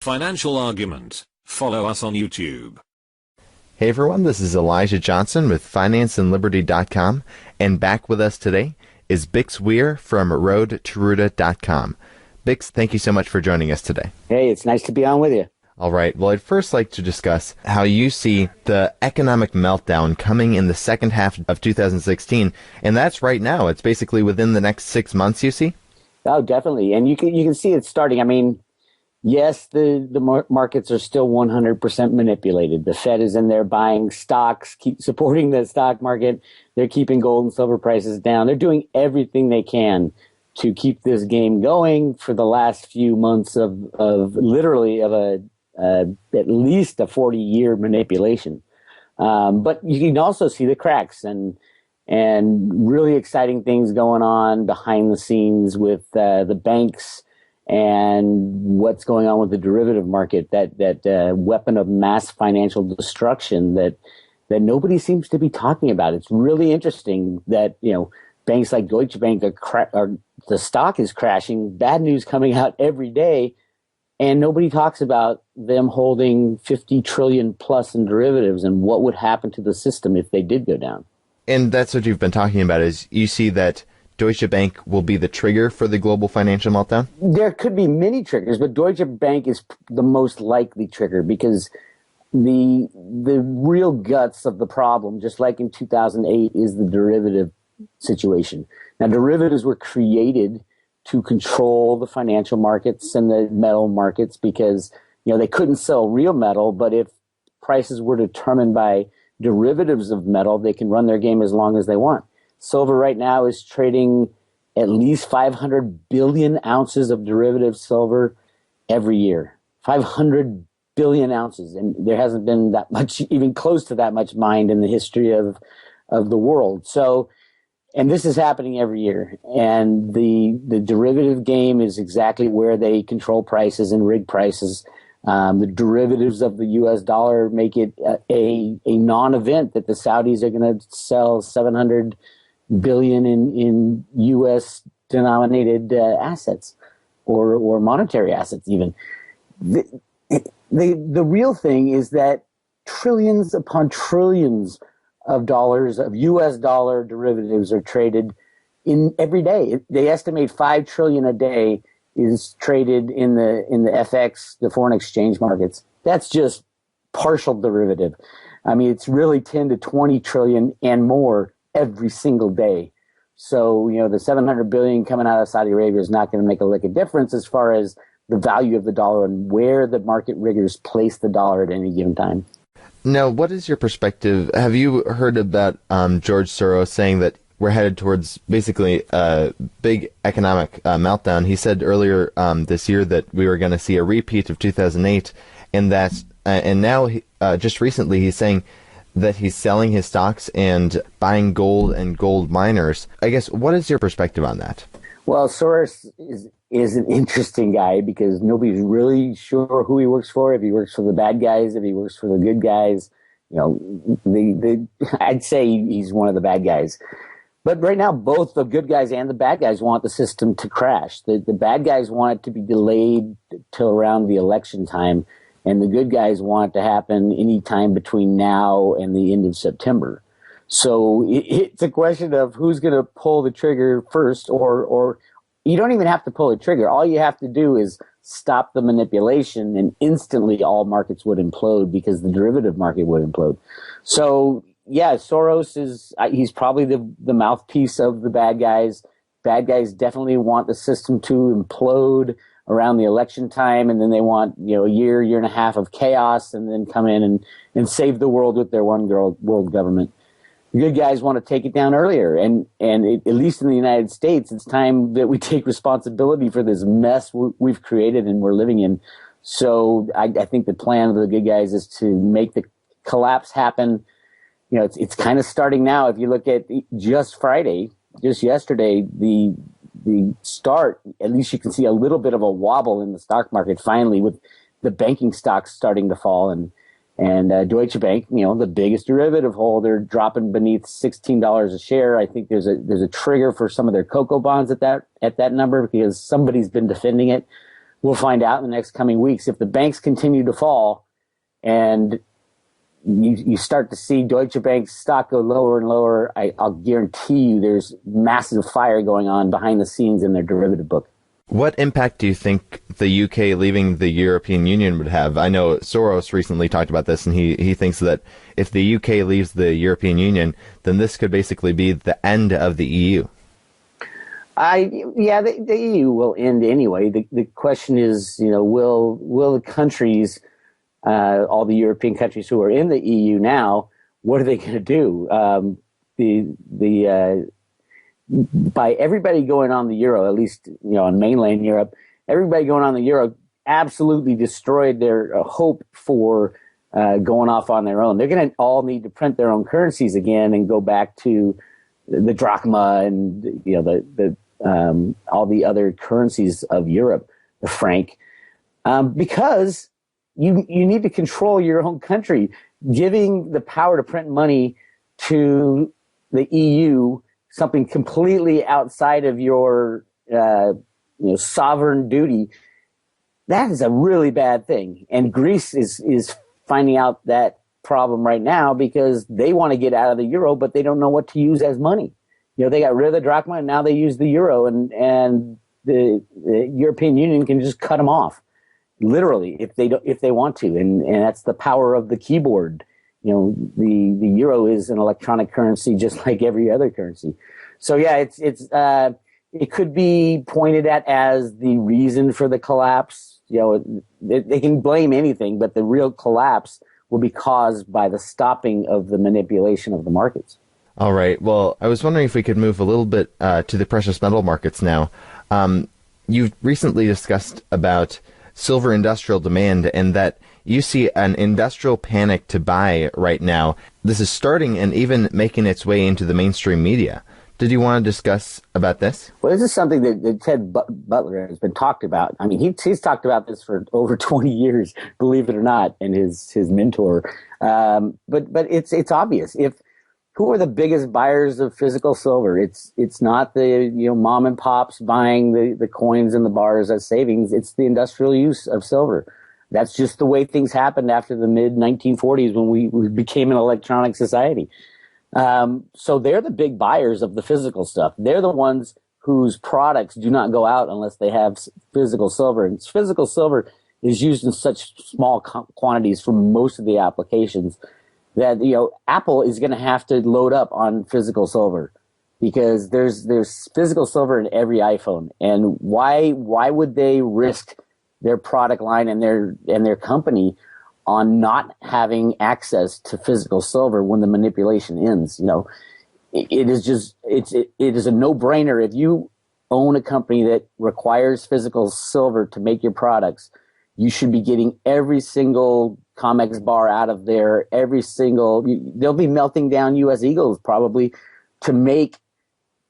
Financial Argument. Follow us on YouTube. Hey everyone, this is Elijah Johnson with FinanceAndLiberty.com, and back with us today is Bix Weir from RoadToRuta.com. Bix, thank you so much for joining us today. Hey, it's nice to be on with you. All right, well, I'd first like to discuss how you see the economic meltdown coming in the second half of 2016, and that's right now. It's basically within the next 6 months, you see? Oh, definitely, and you can see it starting. I mean, yes, the markets are still 100% manipulated. The Fed is in there buying stocks, keep supporting the stock market. They're keeping gold and silver prices down. They're doing everything they can to keep this game going for the last few months of at least a 40-year manipulation. But you can also see the cracks and really exciting things going on behind the scenes with the banks and what's going on with the derivative market, that weapon of mass financial destruction that nobody seems to be talking about. It's really interesting that, banks like Deutsche Bank the stock is crashing, bad news coming out every day, and nobody talks about them holding 50 trillion plus in derivatives and what would happen to the system if they did go down. And that's what you've been talking about, is you see that Deutsche Bank will be the trigger for the global financial meltdown? There could be many triggers, but Deutsche Bank is the most likely trigger because the real guts of the problem, just like in 2008, is the derivative situation. Now, derivatives were created to control the financial markets and the metal markets because, they couldn't sell real metal, but if prices were determined by derivatives of metal, they can run their game as long as they want. Silver right now is trading at least 500 billion ounces of derivative silver every year. 500 billion ounces. And there hasn't been that much, even close to that much mined in the history of the world. So, and this is happening every year. And the derivative game is exactly where they control prices and rig prices. The derivatives of the U.S. dollar make it a non-event that the Saudis are going to sell 700 billion in U.S. denominated assets or monetary assets even. The real thing is that trillions upon trillions of dollars of U.S. dollar derivatives are traded in every day. They estimate 5 trillion a day is traded in the FX, the foreign exchange markets. That's just partial derivative. I mean, it's really 10 to 20 trillion and more every single day. So, the 700 billion coming out of Saudi Arabia is not going to make a lick of difference as far as the value of the dollar and where the market riggers place the dollar at any given time. Now, what is your perspective? Have you heard about George Soros saying that we're headed towards basically a big economic meltdown? He said earlier this year that we were going to see a repeat of 2008, and that, and now just recently he's saying that he's selling his stocks and buying gold and gold miners. I guess, what is your perspective on that? Well, Soros is an interesting guy because nobody's really sure who he works for, if he works for the bad guys, if he works for the good guys. I'd say he's one of the bad guys. But right now, both the good guys and the bad guys want the system to crash. The bad guys want it to be delayed till around the election time, and the good guys want it to happen any time between now and the end of September. So it's a question of who's going to pull the trigger first, or you don't even have to pull the trigger. All you have to do is stop the manipulation, and instantly all markets would implode because the derivative market would implode. So, yeah, Soros he's probably the mouthpiece of the bad guys. Bad guys definitely want the system to implode around the election time, and then they want, a year and a half of chaos, and then come in and save the world with their one world government. The good guys want to take it down earlier, and at least in the United States, it's time that we take responsibility for this mess we've created and we're living in. So I think the plan of the good guys is to make the collapse happen. It's kind of starting now. If you look at just yesterday, the start, at least you can see a little bit of a wobble in the stock market finally, with the banking stocks starting to fall, and Deutsche Bank, the biggest derivative holder, dropping beneath $16 a share. I think there's a trigger for some of their cocoa bonds at that number because somebody's been defending it. We'll find out in the next coming weeks. If the banks continue to fall and you start to see Deutsche Bank's stock go lower and lower, I'll guarantee you there's massive fire going on behind the scenes in their derivative book. What impact do you think the UK leaving the European Union would have? I know Soros recently talked about this, and he thinks that if the UK leaves the European Union, then this could basically be the end of the EU. The EU will end anyway. The question is, will the countries, all the European countries who are in the EU now, what are they going to do? By everybody going on the euro, at least in mainland Europe, everybody going on the euro absolutely destroyed their hope for going off on their own. They're going to all need to print their own currencies again and go back to the drachma and all the other currencies of Europe, the franc, because you need to control your own country. Giving the power to print money to the EU, something completely outside of your sovereign duty, that is a really bad thing. And Greece is finding out that problem right now because they want to get out of the euro, but they don't know what to use as money. They got rid of the drachma and now they use the euro, and the European Union can just cut them off, literally, if they want to. And that's the power of the keyboard. The euro is an electronic currency just like every other currency. So yeah, it could be pointed at as the reason for the collapse. They can blame anything, but the real collapse will be caused by the stopping of the manipulation of the markets. All right. Well, I was wondering if we could move a little bit to the precious metal markets now. You've recently discussed about silver industrial demand and that you see an industrial panic to buy right now. This is starting and even making its way into the mainstream media. Did you want to discuss about this? Well, this is something that Ted Butler has been talked about. I mean, he's talked about this for over 20 years, believe it or not, and his mentor. But it's obvious. Who are the biggest buyers of physical silver? It's not the mom and pops buying the coins and the bars as savings. It's the industrial use of silver. That's just the way things happened after the mid 1940s when we became an electronic society. So they're the big buyers of the physical stuff. They're the ones whose products do not go out unless they have physical silver. And physical silver is used in such small quantities for most of the applications that Apple is going to have to load up on physical silver because there's physical silver in every iPhone. And why would they risk their product line and their company on not having access to physical silver when the manipulation ends? It is a no-brainer. If you own a company that requires physical silver to make your products, you should be getting every single Comex bar out of there. They'll be melting down U.S. Eagles probably to make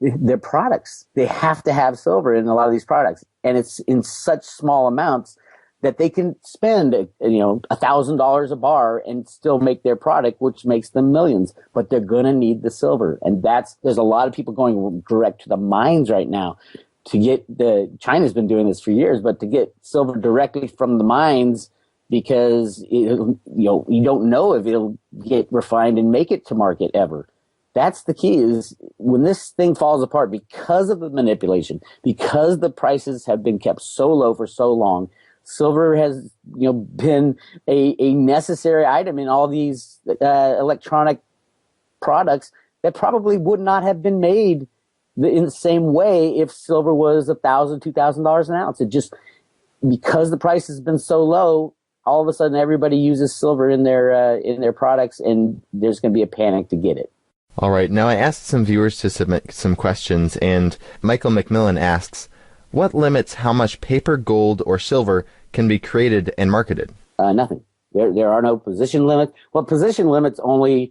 their products. They have to have silver in a lot of these products, and it's in such small amounts that they can spend $1,000 a bar and still make their product, which makes them millions. But they're gonna need the silver, and there's a lot of people going direct to the mines right now to get China's been doing this for years, but to get silver directly from the mines because you don't know if it'll get refined and make it to market ever. That's the key, is when this thing falls apart because of the manipulation, because the prices have been kept so low for so long. Silver has been a necessary item in all these electronic products that probably would not have been made in the same way if silver was $1,000, $2,000 an ounce. It just, because the price has been so low, all of a sudden everybody uses silver in their products, and there's going to be a panic to get it. All right. Now I asked some viewers to submit some questions, and Michael McMillan asks, what limits how much paper, gold, or silver can be created and marketed? Nothing. There are no position limits. Well, position limits only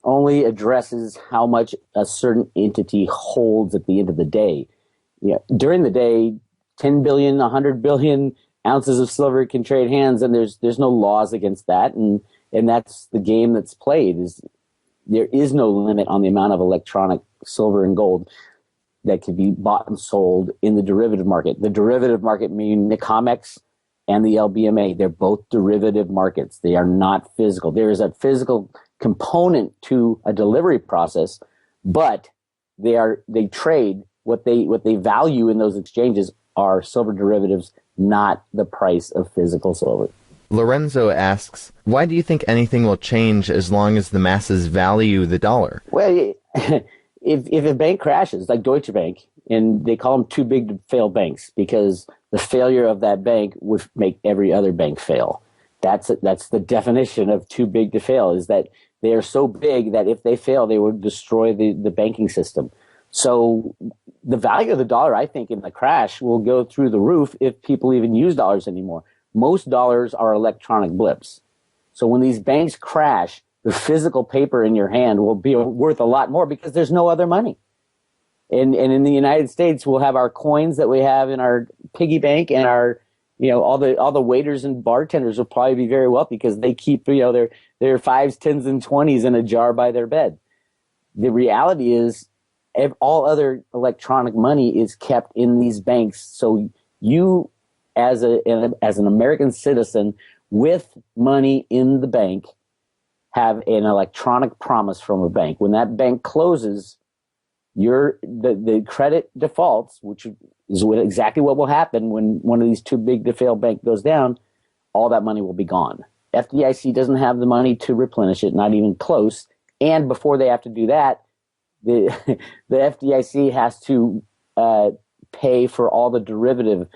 addresses how much a certain entity holds at the end of the day. During the day, 10 billion, 100 billion ounces of silver can trade hands, and there's no laws against that, and that's the game that's played. There is no limit on the amount of electronic silver and gold. that can be bought and sold in the derivative market. The derivative market meaning the COMEX and the LBMA. They're both derivative markets. They are not physical. There is a physical component to a delivery process, but they trade what they value in those exchanges are silver derivatives, not the price of physical silver. Lorenzo asks, why do you think anything will change as long as the masses value the dollar? Well, if a bank crashes, like Deutsche Bank, and they call them too big to fail banks because the failure of that bank would make every other bank fail. That's the definition of too big to fail, is that they are so big that if they fail, they would destroy the banking system. So the value of the dollar, I think, in the crash will go through the roof if people even use dollars anymore. Most dollars are electronic blips. So when these banks crash, the physical paper in your hand will be worth a lot more because there's no other money. And in the United States, we'll have our coins that we have in our piggy bank, and our, all the waiters and bartenders will probably be very wealthy because they keep, their 5s, 10s, and 20s in a jar by their bed. The reality is all other electronic money is kept in these banks. So you, as an American citizen with money in the bank, have an electronic promise from a bank. When that bank closes, the credit defaults, which is exactly what will happen when one of these too big to fail bank goes down, all that money will be gone. FDIC doesn't have the money to replenish it, not even close. And before they have to do that, the FDIC has to pay for all the derivative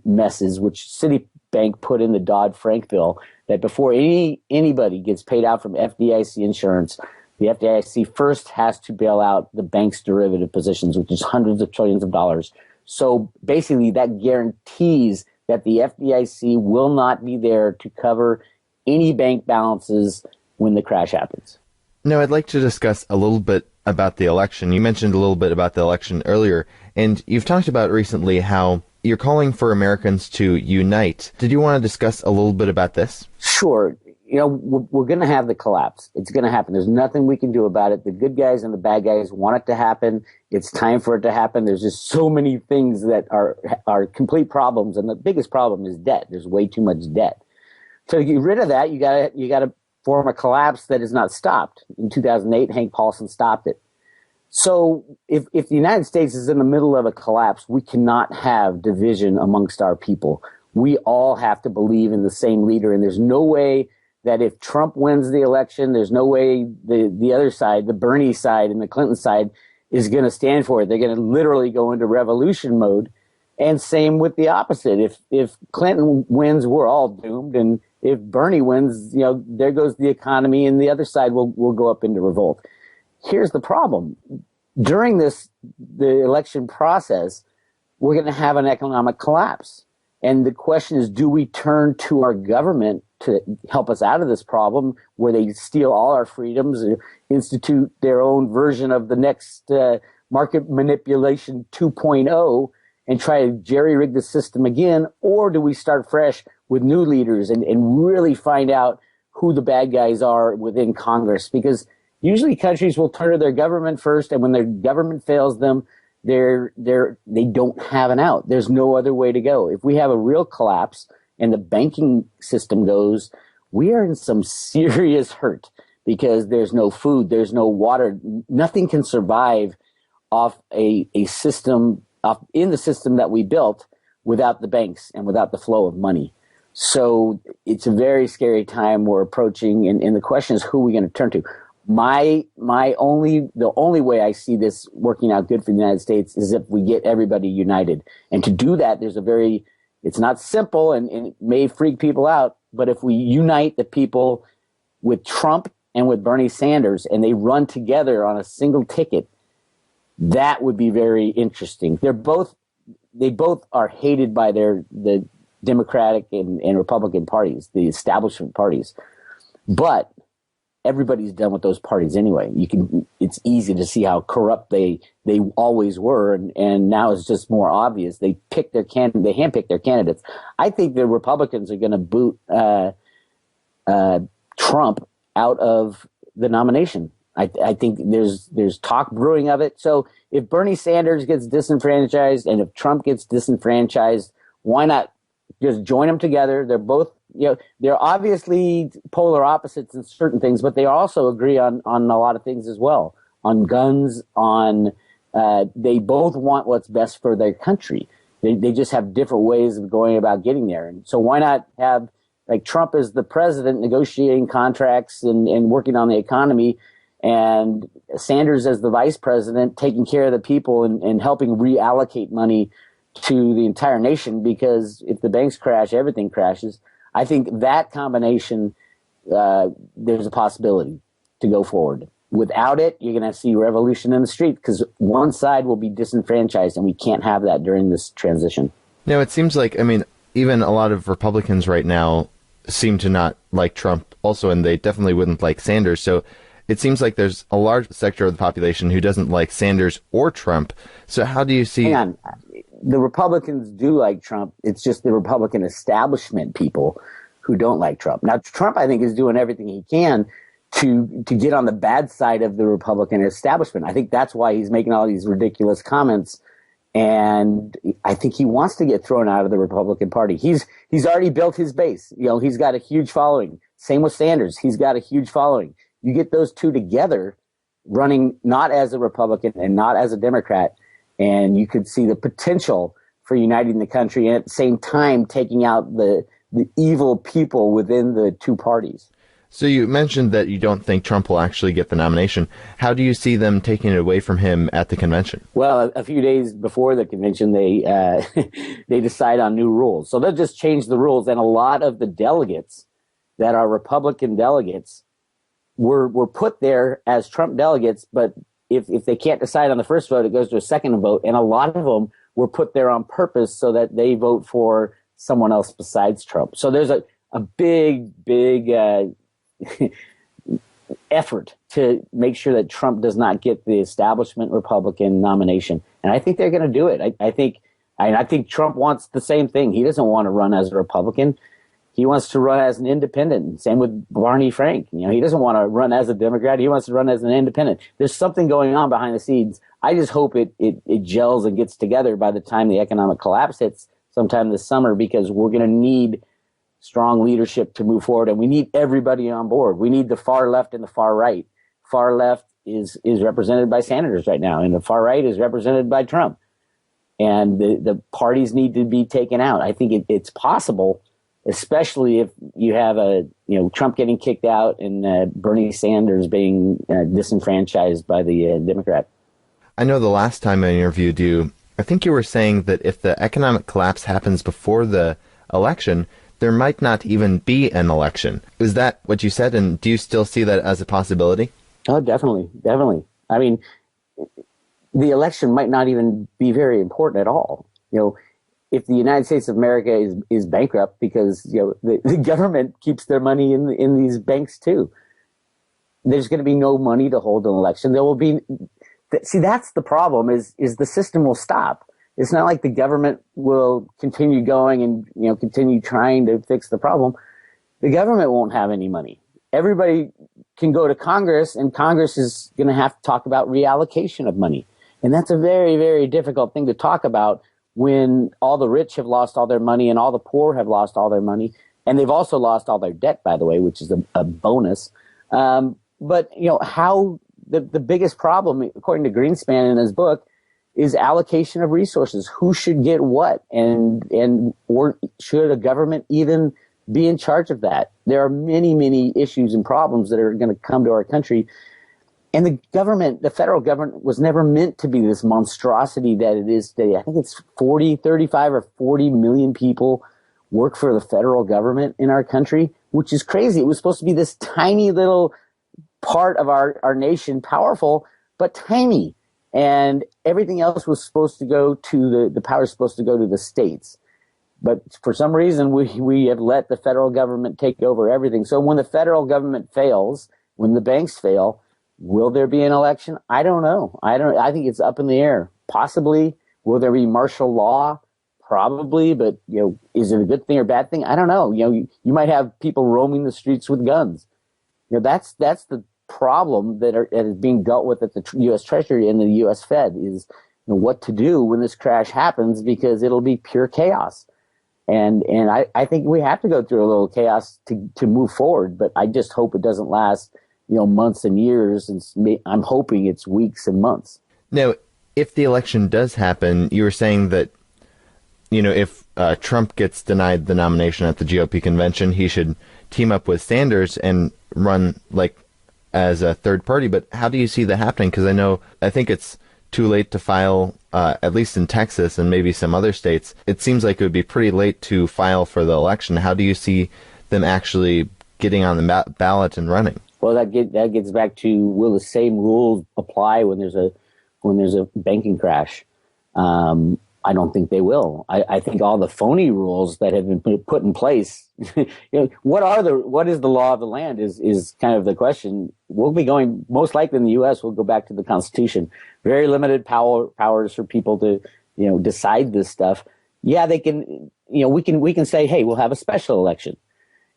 messes, which Citibank put in the Dodd-Frank bill, that before anybody gets paid out from FDIC insurance, the FDIC first has to bail out the bank's derivative positions, which is hundreds of trillions of dollars. So basically that guarantees that the FDIC will not be there to cover any bank balances when the crash happens. Now, I'd like to discuss a little bit about the election. You mentioned a little bit about the election earlier, and you've talked about recently how you're calling for Americans to unite. Did you want to discuss a little bit about this? Sure. We're going to have the collapse. It's going to happen. There's nothing we can do about it. The good guys and the bad guys want it to happen. It's time for it to happen. There's just so many things that are complete problems, and the biggest problem is debt. There's way too much debt. So to get rid of that, you got to form a collapse that is not stopped. In 2008, Hank Paulson stopped it. So if the United States is in the middle of a collapse, we cannot have division amongst our people. We all have to believe in the same leader, and there's no way that if Trump wins the election, there's no way the other side, the Bernie side and the Clinton side, is going to stand for it. They're going to literally go into revolution mode. And same with the opposite. If Clinton wins, we're all doomed. And if Bernie wins, there goes the economy, and the other side will go up into revolt. Here's the problem. During the election process, we're going to have an economic collapse. And the question is, do we turn to our government to help us out of this problem, where they steal all our freedoms and institute their own version of the next market manipulation 2.0 and try to jerry-rig the system again? Or do we start fresh with new leaders and really find out who the bad guys are within Congress? Because usually countries will turn to their government first, and when their government fails them, they don't have an out. There's no other way to go. If we have a real collapse and the banking system goes, we are in some serious hurt because there's no food, there's no water. Nothing can survive off a system, in the system that we built, without the banks and without the flow of money. So it's a very scary time we're approaching, and the question is, who are we going to turn to? The only way I see this working out good for the United States is if we get everybody united. And to do that, it's not simple, and it may freak people out, but if we unite the people with Trump and with Bernie Sanders, and they run together on a single ticket, that would be very interesting. They both are hated by the Democratic and Republican parties, the establishment parties, but everybody's done with those parties anyway. It's easy to see how corrupt they always were, and now it's just more obvious. They handpick their candidates. I think the Republicans are going to boot Trump out of the nomination. I think there's talk brewing of it. So if Bernie Sanders gets disenfranchised and if Trump gets disenfranchised, why not just join them together? They're both, they're obviously polar opposites in certain things, but they also agree on a lot of things as well. On guns, they both want what's best for their country. They just have different ways of going about getting there. And so why not have like Trump as the president negotiating contracts and working on the economy, and Sanders as the vice president taking care of the people and helping reallocate money to the entire nation, because if the banks crash, everything crashes. I think that combination, there's a possibility to go forward. Without it, you're going to see revolution in the street because one side will be disenfranchised, and we can't have that during this transition. No, it seems like, even a lot of Republicans right now seem to not like Trump also, and they definitely wouldn't like Sanders. So it seems like there's a large sector of the population who doesn't like Sanders or Trump. So how do you see... Hang on. The Republicans do like Trump. It's just the Republican establishment people who don't like Trump. Now, Trump, I think, is doing everything he can to get on the bad side of the Republican establishment. I think that's why he's making all these ridiculous comments. And I think he wants to get thrown out of the Republican Party. He's already built his base. He's got a huge following. Same with Sanders. He's got a huge following. You get those two together running not as a Republican and not as a Democrat, and you could see the potential for uniting the country and at the same time taking out the evil people within the two parties. So you mentioned that you don't think Trump will actually get the nomination. How do you see them taking it away from him at the convention? Well, a few days before the convention, they decide on new rules. So they'll just change the rules. And a lot of the delegates that are Republican delegates were put there as Trump delegates. But if they can't decide on the first vote, it goes to a second vote. And a lot of them were put there on purpose so that they vote for someone else besides Trump. So there's a big effort to make sure that Trump does not get the establishment Republican nomination. And I think they're going to do it. I think Trump wants the same thing. He doesn't want to run as a Republican. He wants to run as an independent. Same with Barney Frank. He doesn't want to run as a Democrat. He wants to run as an independent. There's something going on behind the scenes. I just hope it gels and gets together by the time the economic collapse hits sometime this summer, because we're going to need strong leadership to move forward, and we need everybody on board. We need the far left and the far right. Far left is represented by Sanders right now, and the far right is represented by Trump. And the parties need to be taken out. I think it's possible, especially if you have Trump getting kicked out and Bernie Sanders being disenfranchised by the Democrat. I know the last time I interviewed you, I think you were saying that if the economic collapse happens before the election, there might not even be an election. Is that what you said, and do you still see that as a possibility? Oh, definitely. I mean, the election might not even be very important at all. If the United States of America is bankrupt because the government keeps their money in these banks too, there's going to be no money to hold an election. There will be. See, that's the problem. Is the system will stop. It's not like the government will continue going and continue trying to fix the problem. The government won't have any money. Everybody can go to Congress, and Congress is going to have to talk about reallocation of money. And that's a very, very difficult thing to talk about when all the rich have lost all their money and all the poor have lost all their money. And they've also lost all their debt, by the way, which is a bonus. But how the biggest problem, according to Greenspan in his book, is allocation of resources. Who should get what, or should a government even be in charge of that? There are many, many issues and problems that are going to come to our country. And the federal government was never meant to be this monstrosity that it is today. I think it's 35 or 40 million people work for the federal government in our country, which is crazy. It was supposed to be this tiny little part of our nation, powerful, but tiny. And everything else was supposed to go to the power is supposed to go to the states. But for some reason, we have let the federal government take over everything. So when the federal government fails, when the banks fail, will there be an election? I don't know. I think it's up in the air. Possibly. Will there be martial law? Probably. But, is it a good thing or bad thing? I don't know. You might have people roaming the streets with guns. That's the problem that is being dealt with at the U.S. Treasury and the U.S. Fed is what to do when this crash happens, because it'll be pure chaos. And I think we have to go through a little chaos to move forward, but I just hope it doesn't last, months and years. And I'm hoping it's weeks and months. Now, if the election does happen, you were saying that, if Trump gets denied the nomination at the GOP convention, he should team up with Sanders and run as a third party. But how do you see that happening? Because I think it's too late to file, at least in Texas and maybe some other states. It seems like it would be pretty late to file for the election. How do you see them actually getting on the ballot and running? Well, that gets back to, will the same rules apply when there's a banking crash? I don't think they will. I think all the phony rules that have been put in place, what is the law of the land is kind of the question. We'll be going, most likely in the U.S., we'll go back to the Constitution. Very limited powers for people to, decide this stuff. Yeah, they can, we can say, hey, we'll have a special election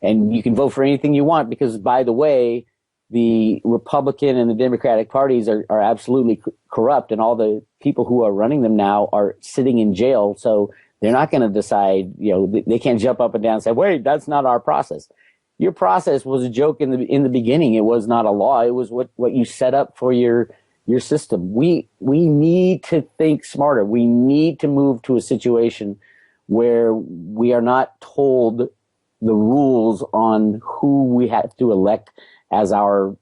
and you can vote for anything you want, because, by the way, the Republican and the Democratic parties are absolutely corrupt, and all the people who are running them now are sitting in jail. So they're not going to decide, they can't jump up and down and say, wait, that's not our process. Your process was a joke in the beginning. It was not a law. It was what you set up for your system. We need to think smarter. We need to move to a situation where we are not told the rules on who we have to elect as our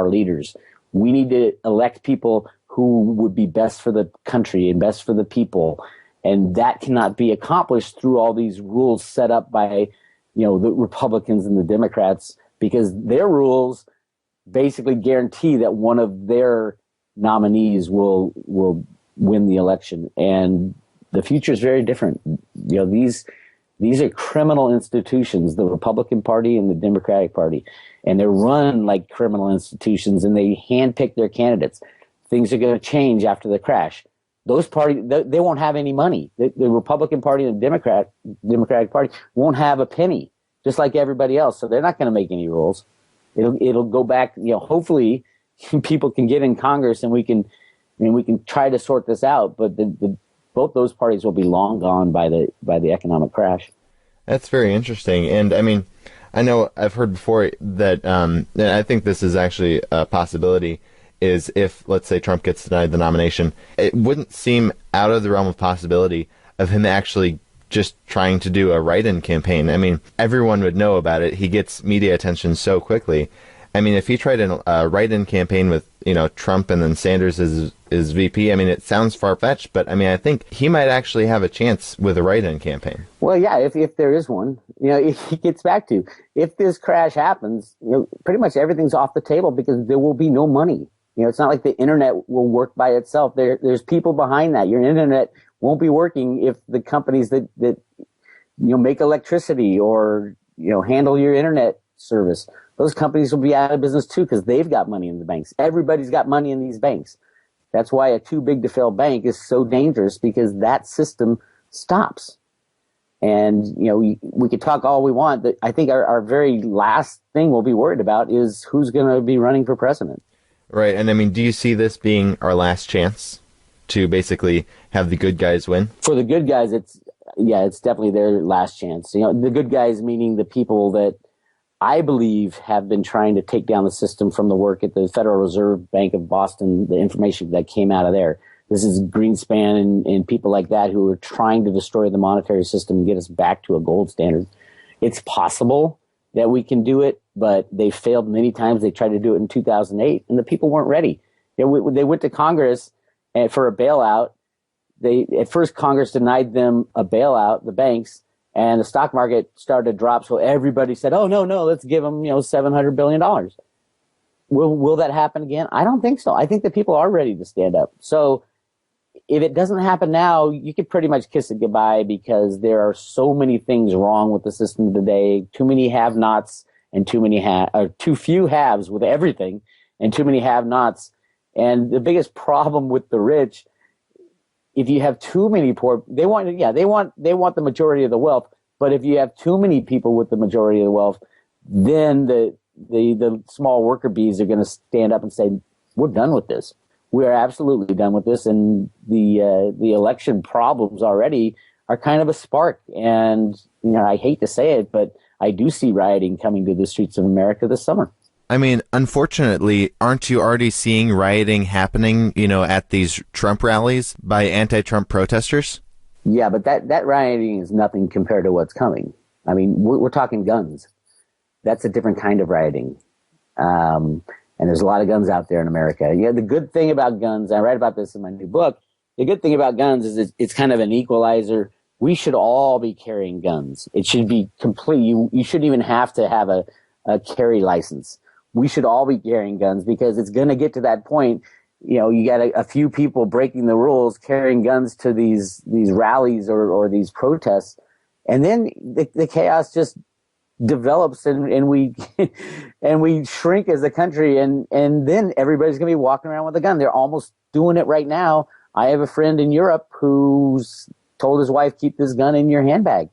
leaders. We need to elect people who would be best for the country and best for the people. And that cannot be accomplished through all these rules set up by, the Republicans and the Democrats, because their rules basically guarantee that one of their nominees will win the election. And the future is very different. These are criminal institutions, the Republican Party and the Democratic Party, and they're run like criminal institutions, and they handpick their candidates. Things are going to change after the crash. Those parties, they won't have any money. The Republican Party and the Democratic Party won't have a penny, just like everybody else. So they're not going to make any rules. It'll go back. Hopefully, people can get in Congress and we can try to sort this out. But both those parties will be long gone by the economic crash. That's very interesting. And I know I've heard before that, and I think this is actually a possibility, is if, let's say, Trump gets denied the nomination, it wouldn't seem out of the realm of possibility of him actually just trying to do a write-in campaign. Everyone would know about it. He gets media attention so quickly. If he tried a write-in campaign with, Trump and then Sanders as VP, it sounds far-fetched, but I think he might actually have a chance with a write-in campaign. Well, yeah, if there is one, it gets back to, if this crash happens, pretty much everything's off the table, because there will be no money. It's not like the internet will work by itself. There's people behind that. Your internet won't be working if the companies that make electricity or handle your internet service, those companies will be out of business too, because they've got money in the banks. Everybody's got money in these banks. That's why a too big to fail bank is so dangerous, because that system stops. And we could talk all we want, but I think our very last thing we'll be worried about is who's going to be running for president. Right. And do you see this being our last chance to basically have the good guys win? For the good guys, it's definitely their last chance. The good guys meaning the people that I believe have been trying to take down the system from the work at the Federal Reserve Bank of Boston, the information that came out of there. This is Greenspan and people like that who are trying to destroy the monetary system and get us back to a gold standard. It's possible that we can do it, but they failed many times. They tried to do it in 2008, and the people weren't ready. They went to Congress for a bailout. At first, Congress denied them a bailout, the banks, and the stock market started to drop. So everybody said, "Oh no, let's give them $700 billion." Will that happen again? I don't think so. I think that people are ready to stand up. So if it doesn't happen now, you could pretty much kiss it goodbye, because there are so many things wrong with the system today. Too many have-nots and too few haves with everything, and too many have-nots. And the biggest problem with the rich, if you have too many poor, they want the majority of the wealth. But if you have too many people with the majority of the wealth, then the small worker bees are going to stand up and say, we're done with this. We are absolutely done with this. And the election problems already are kind of a spark. And, I hate to say it, but I do see rioting coming to the streets of America this summer. I mean, unfortunately, aren't you already seeing rioting happening, at these Trump rallies by anti-Trump protesters? Yeah, but that rioting is nothing compared to what's coming. I mean, we're talking guns. That's a different kind of rioting. And there's a lot of guns out there in America. The good thing about guns, I write about this in my new book, the good thing about guns is it's kind of an equalizer. We should all be carrying guns. It should be complete. You shouldn't even have to have a carry license. We should all be carrying guns because it's going to get to that point. You got a few people breaking the rules, carrying guns to these rallies or these protests. And then the chaos just develops and we and we shrink as a country and then everybody's going to be walking around with a gun. They're almost doing it right now. I have a friend in Europe who's told his wife, keep this gun in your handbag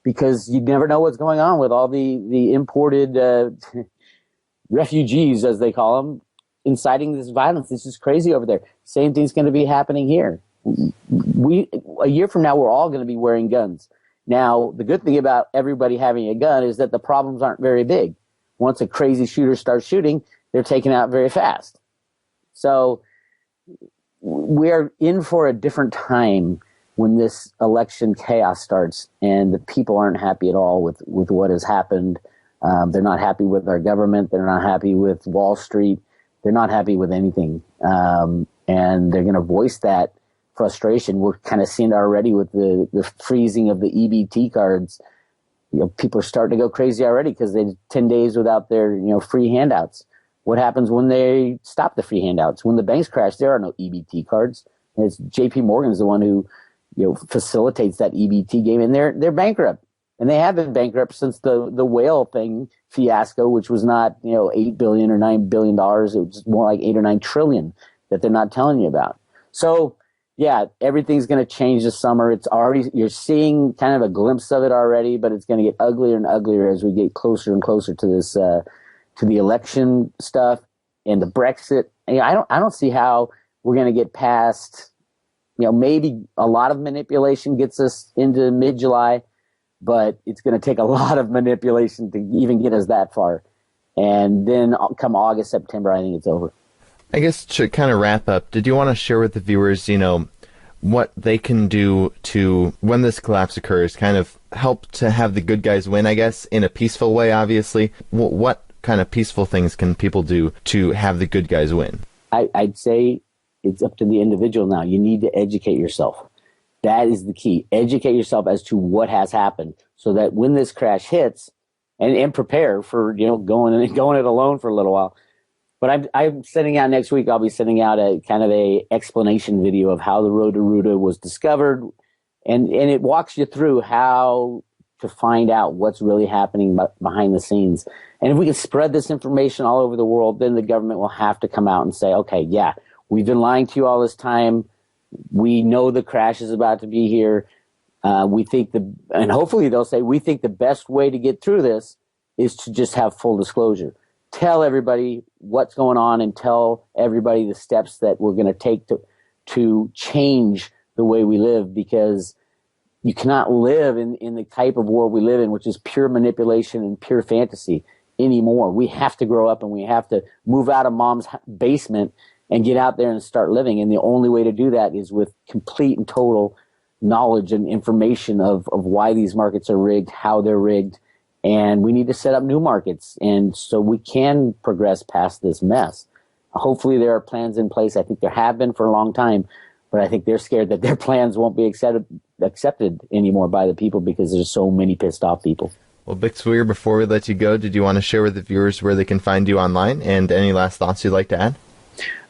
because you never know what's going on with all the imported refugees, as they call them, inciting this violence. This is crazy over there. Same thing's going to be happening here. A year from now, we're all going to be wearing guns. Now, the good thing about everybody having a gun is that the problems aren't very big. Once a crazy shooter starts shooting, they're taken out very fast. So we're in for a different time when this election chaos starts and the people aren't happy at all with what has happened. They're not happy with our government. They're not happy with Wall Street. They're not happy with anything. And they're going to voice that frustration. We're kind of seeing it already with the freezing of the EBT cards. People are starting to go crazy already because they're 10 days without their, free handouts. What happens when they stop the free handouts? When the banks crash, there are no EBT cards. And it's JP Morgan's the one who, facilitates that EBT game, and they're bankrupt. And they have been bankrupt since the whale thing fiasco, which was not, $8 billion or $9 billion. It was more like 8 or 9 trillion that they're not telling you about. So, yeah, everything's going to change this summer. You're seeing kind of a glimpse of it already, but it's going to get uglier and uglier as we get closer and closer to this, to the election stuff and the Brexit. I don't see how we're going to get past, maybe a lot of manipulation gets us into mid-July, but it's going to take a lot of manipulation to even get us that far. And then come August, September, I think it's over. I guess to kind of wrap up, did you want to share with the viewers, what they can do to, when this collapse occurs, kind of help to have the good guys win, I guess, in a peaceful way, obviously? What kind of peaceful things can people do to have the good guys win? I'd say it's up to the individual now. You need to educate yourself. That is the key. Educate yourself as to what has happened so that when this crash hits, and prepare for, going it alone for a little while. But I'm sending out next week, I'll be sending out a kind of a explanation video of how the Road to Ruta was discovered. And it walks you through how to find out what's really happening behind the scenes. And if we can spread this information all over the world, then the government will have to come out and say, okay, yeah, we've been lying to you all this time. We know the crash is about to be here. We think and hopefully they'll say, we think the best way to get through this is to just have full disclosure. Tell everybody what's going on and tell everybody the steps that we're going to take to change the way we live, because you cannot live in the type of world we live in, which is pure manipulation and pure fantasy anymore. We have to grow up and we have to move out of mom's basement and get out there and start living. And the only way to do that is with complete and total knowledge and information of why these markets are rigged, how they're rigged. And we need to set up new markets. And so we can progress past this mess. Hopefully there are plans in place. I think there have been for a long time, but I think they're scared that their plans won't be accepted anymore by the people because there's so many pissed off people. Well, Bix Weir, before we let you go, did you want to share with the viewers where they can find you online and any last thoughts you'd like to add?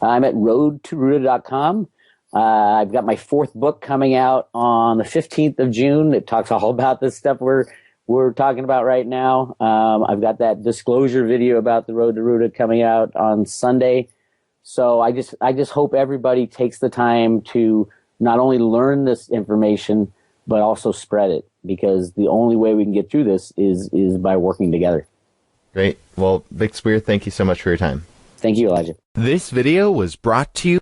I'm at roadtoruta.com. I've got my 4th book coming out on the 15th of June. It talks all about this stuff we're talking about right now. I've got that disclosure video about the Road to Ruta coming out on Sunday. So I just hope everybody takes the time to not only learn this information, but also spread it, because the only way we can get through this is by working together. Great. Well, Vic Weir, thank you so much for your time. Thank you, Elijah. This video was brought to you